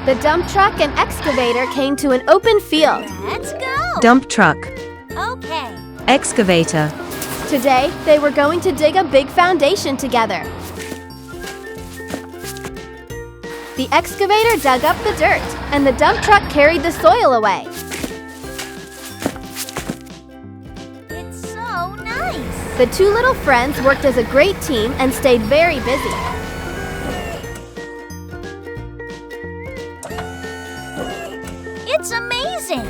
The dump truck and excavator came to an open field. Let's go! Dump truck. Okay. Excavator. Today, they were going to dig a big foundation together. The excavator dug up the dirt, and the dump truck carried the soil away. It's so nice! The two little friends worked as a great team and stayed very busy. It's amazing!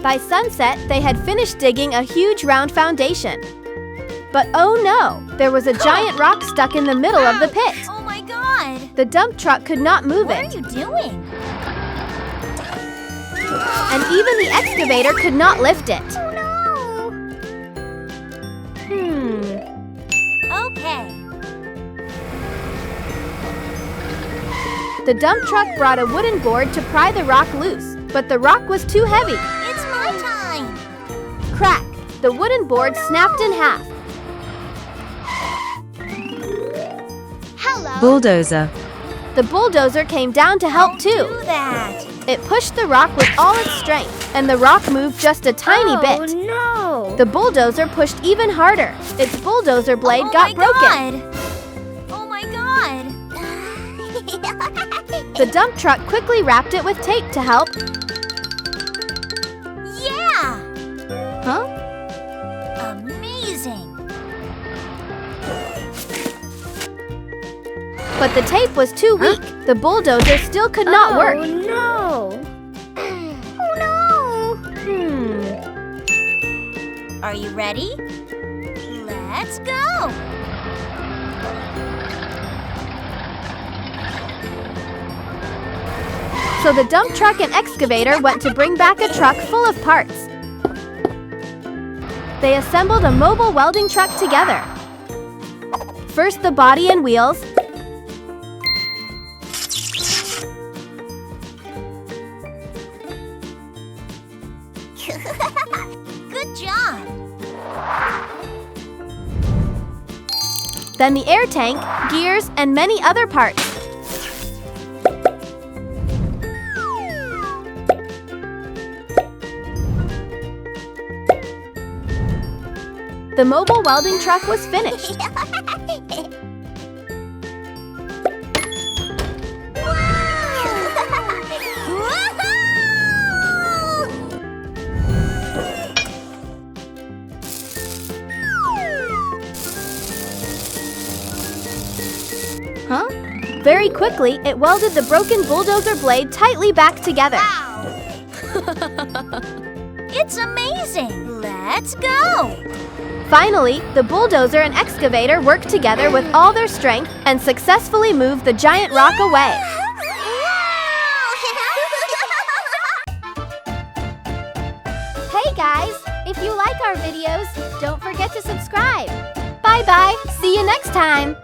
By sunset, they had finished digging a huge round foundation. But oh no, there was a giant rock stuck in the middle of the pit. Oh my god! The dump truck could not move What it. are you doing? And even the excavator could not lift it. Oh no! Okay. The dump truck brought a wooden board to pry the rock loose, but the rock was too heavy. It's my time! Crack! The wooden board snapped in half. Hello! Bulldozer. The bulldozer came down to help Do too. that! It pushed the rock with all its strength, and the rock moved just a tiny bit. No! The bulldozer pushed even harder. Its bulldozer blade Oh got my broken. God. Oh my god! The dump truck quickly wrapped it with tape to help. Yeah! Huh? Amazing! But the tape was too weak. The bulldozer still could not work. No! Oh no! Are you ready? Let's go! So the dump truck and excavator went to bring back a truck full of parts. They assembled a mobile welding truck together. First the body and wheels, Good job! then the air tank, gears, and many other parts. The mobile welding truck was finished. Huh? Very quickly, it welded the broken bulldozer blade tightly back together. It's amazing! Let's go! Finally, the bulldozer and excavator worked together with all their strength and successfully moved the giant rock away. Hey guys, if you like our videos, don't forget to subscribe. Bye-bye. See you next time.